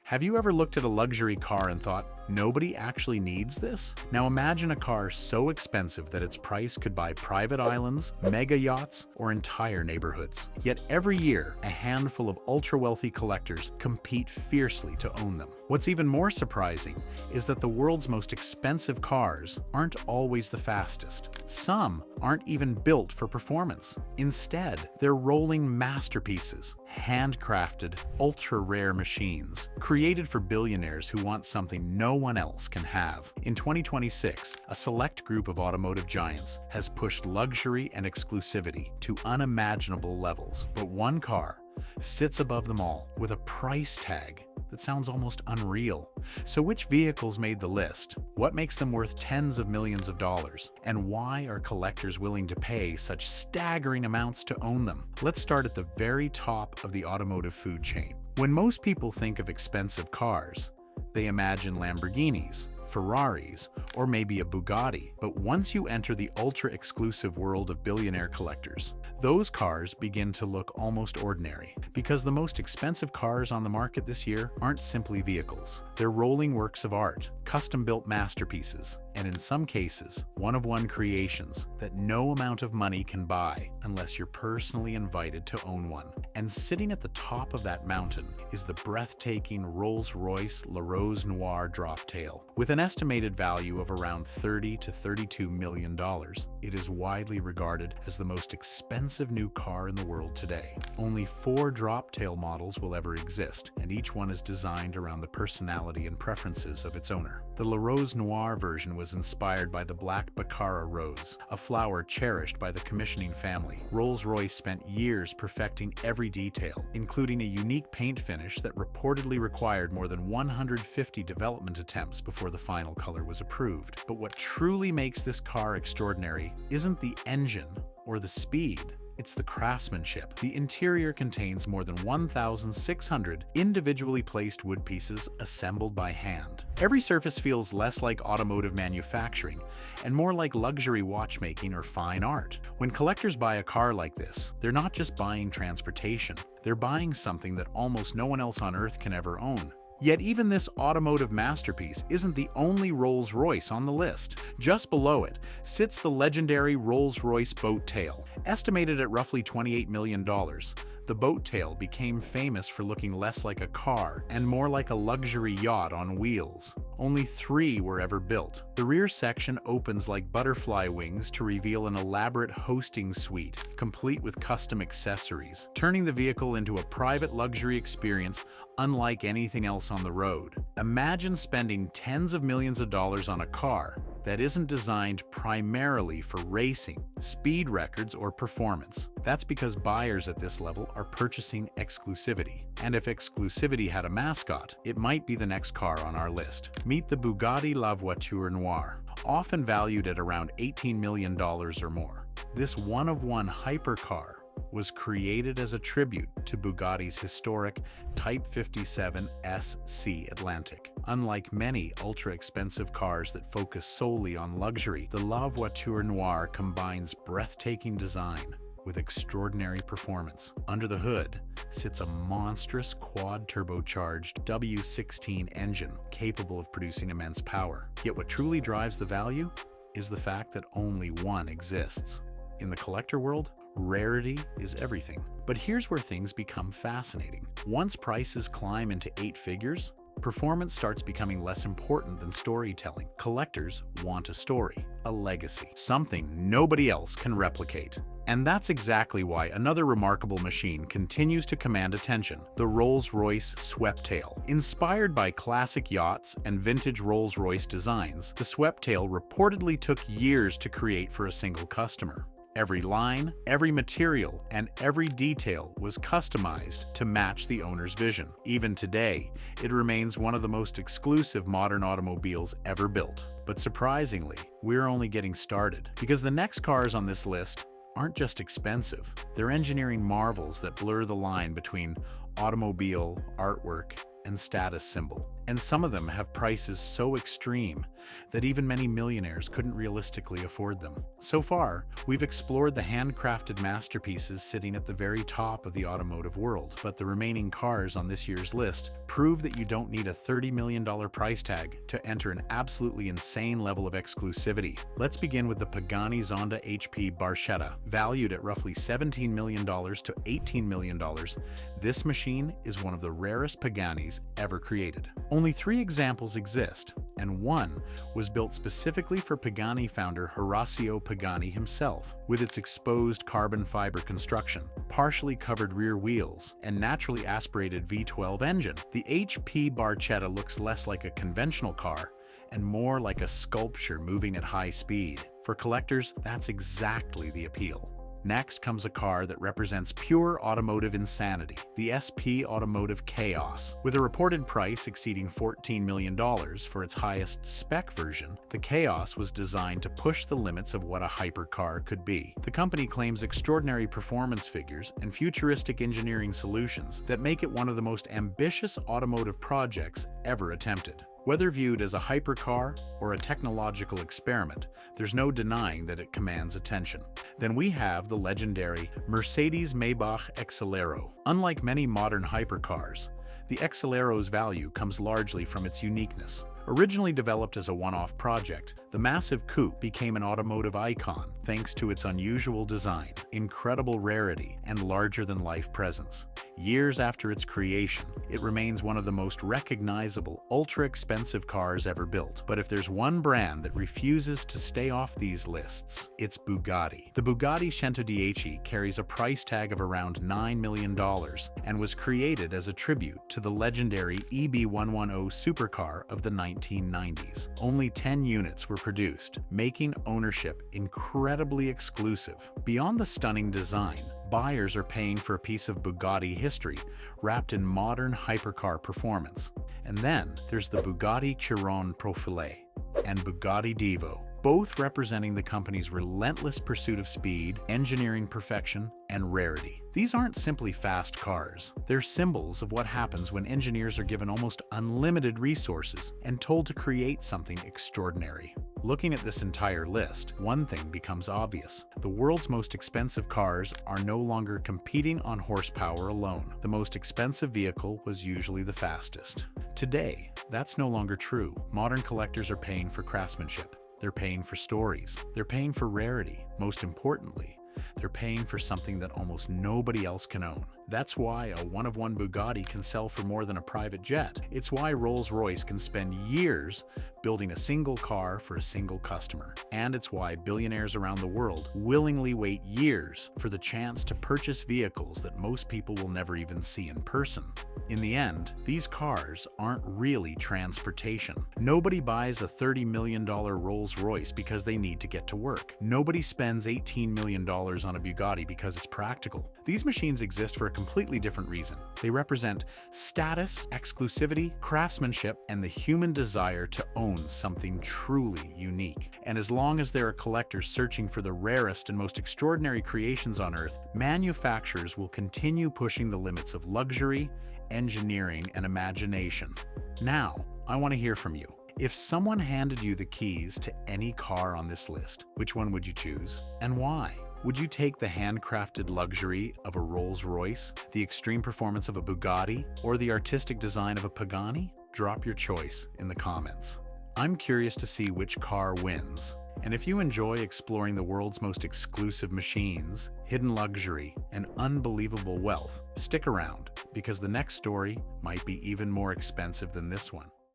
Have you ever looked at a luxury car and thought, nobody actually needs this? Now imagine a car so expensive that its price could buy private islands, mega yachts, or entire neighborhoods. Yet every year, a handful of ultra-wealthy collectors compete fiercely to own them. What's even more surprising is that the world's most expensive cars aren't always the fastest. Some aren't even built for performance. Instead, they're rolling masterpieces, handcrafted, ultra-rare machines, created for billionaires who want something no one else can have. In 2026, a select group of automotive giants has pushed luxury and exclusivity to unimaginable levels. But one car sits above them all with a price tag that sounds almost unreal. So which vehicles made the list? What makes them worth tens of millions of dollars? And why are collectors willing to pay such staggering amounts to own them? Let's start at the very top of the automotive food chain. When most people think of expensive cars, they imagine Lamborghinis, Ferraris, or maybe a Bugatti. But once you enter the ultra-exclusive world of billionaire collectors, those cars begin to look almost ordinary. Because the most expensive cars on the market this year aren't simply vehicles. They're rolling works of art, custom-built masterpieces, and in some cases, one-of-one creations that no amount of money can buy unless you're personally invited to own one. And sitting at the top of that mountain is the breathtaking Rolls-Royce La Voiture Noire Droptail. With an estimated value of around $30 to $32 million, it is widely regarded as the most expensive new car in the world today. Only 4 Droptail models will ever exist, and each one is designed around the personality and preferences of its owner. The La Voiture Noire version was inspired by the black Baccara rose, a flower cherished by the commissioning family. Rolls-Royce spent years perfecting every detail, including a unique paint finish that reportedly required more than 150 development attempts before the final color was approved. But what truly makes this car extraordinary isn't the engine or the speed. It's the craftsmanship. The interior contains more than 1,600 individually placed wood pieces assembled by hand. Every surface feels less like automotive manufacturing and more like luxury watchmaking or fine art. When collectors buy a car like this, they're not just buying transportation. They're buying something that almost no one else on Earth can ever own. Yet even this automotive masterpiece isn't the only Rolls-Royce on the list. Just below it sits the legendary Rolls-Royce Boat Tail. Estimated at roughly $28 million, the Boat Tail became famous for looking less like a car and more like a luxury yacht on wheels. Only 3 were ever built. The rear section opens like butterfly wings to reveal an elaborate hosting suite, complete with custom accessories, turning the vehicle into a private luxury experience unlike anything else on the road. Imagine spending tens of millions of dollars on a car that isn't designed primarily for racing, speed records, or performance. That's because buyers at this level are purchasing exclusivity. And if exclusivity had a mascot, it might be the next car on our list. Meet the Bugatti La Voiture Noire, often valued at around $18 million or more. This one-of-one hypercar was created as a tribute to Bugatti's historic Type 57 SC Atlantic. Unlike many ultra-expensive cars that focus solely on luxury, the La Voiture Noire combines breathtaking design with extraordinary performance. Under the hood sits a monstrous quad-turbocharged W16 engine capable of producing immense power. Yet what truly drives the value is the fact that only one exists. In the collector world, rarity is everything. But here's where things become fascinating. Once prices climb into 8 figures, performance starts becoming less important than storytelling. Collectors want a story, a legacy, something nobody else can replicate. And that's exactly why another remarkable machine continues to command attention, the Rolls-Royce Sweptail. Inspired by classic yachts and vintage Rolls-Royce designs, the Sweptail reportedly took years to create for a single customer. Every line, every material, and every detail was customized to match the owner's vision. Even today, it remains one of the most exclusive modern automobiles ever built. But surprisingly, we're only getting started, because the next cars on this list aren't just expensive. They're engineering marvels that blur the line between automobile, artwork, and status symbol. And some of them have prices so extreme that even many millionaires couldn't realistically afford them. So far, we've explored the handcrafted masterpieces sitting at the very top of the automotive world, but the remaining cars on this year's list prove that you don't need a $30 million price tag to enter an absolutely insane level of exclusivity. Let's begin with the Pagani Zonda HP Barchetta. Valued at roughly $17 million to $18 million, this machine is one of the rarest Paganis ever created. Only 3 examples exist, and one was built specifically for Pagani founder Horacio Pagani himself, with its exposed carbon fiber construction, partially covered rear wheels, and naturally aspirated V12 engine. The HP Barchetta looks less like a conventional car and more like a sculpture moving at high speed. For collectors, that's exactly the appeal. Next comes a car that represents pure automotive insanity, the SP Automotive Chaos. With a reported price exceeding $14 million for its highest spec version, the Chaos was designed to push the limits of what a hypercar could be. The company claims extraordinary performance figures and futuristic engineering solutions that make it one of the most ambitious automotive projects ever attempted. Whether viewed as a hypercar or a technological experiment, there's no denying that it commands attention. Then we have the legendary Mercedes-Maybach Exelero. Unlike many modern hypercars, the Excelero's value comes largely from its uniqueness. Originally developed as a one-off project, the massive coupe became an automotive icon thanks to its unusual design, incredible rarity, and larger-than-life presence. Years after its creation, it remains one of the most recognizable, ultra-expensive cars ever built. But if there's one brand that refuses to stay off these lists, it's Bugatti. The Bugatti Centodieci carries a price tag of around $9 million and was created as a tribute to the legendary EB110 supercar of the 1990s. Only 10 units were produced, making ownership incredibly exclusive. Beyond the stunning design, buyers are paying for a piece of Bugatti history wrapped in modern hypercar performance. And then there's the Bugatti Chiron Profilée and Bugatti Divo, both representing the company's relentless pursuit of speed, engineering perfection, and rarity. These aren't simply fast cars. They're symbols of what happens when engineers are given almost unlimited resources and told to create something extraordinary. Looking at this entire list, one thing becomes obvious. The world's most expensive cars are no longer competing on horsepower alone. The most expensive vehicle was usually the fastest. Today, that's no longer true. Modern collectors are paying for craftsmanship. They're paying for stories. They're paying for rarity. Most importantly, they're paying for something that almost nobody else can own. That's why a one-of-one Bugatti can sell for more than a private jet. It's why Rolls-Royce can spend years building a single car for a single customer. And it's why billionaires around the world willingly wait years for the chance to purchase vehicles that most people will never even see in person. In the end, these cars aren't really transportation. Nobody buys a $30 million Rolls-Royce because they need to get to work. Nobody spends $18 million on a Bugatti because it's practical. These machines exist for a completely different reason. They represent status, exclusivity, craftsmanship, and the human desire to own something truly unique. And as long as there are collectors searching for the rarest and most extraordinary creations on Earth, manufacturers will continue pushing the limits of luxury, engineering, and imagination. Now, I want to hear from you. If someone handed you the keys to any car on this list, which one would you choose, and why? Would you take the handcrafted luxury of a Rolls-Royce, the extreme performance of a Bugatti, or the artistic design of a Pagani? Drop your choice in the comments. I'm curious to see which car wins. And if you enjoy exploring the world's most exclusive machines, hidden luxury, and unbelievable wealth, stick around, because the next story might be even more expensive than this one.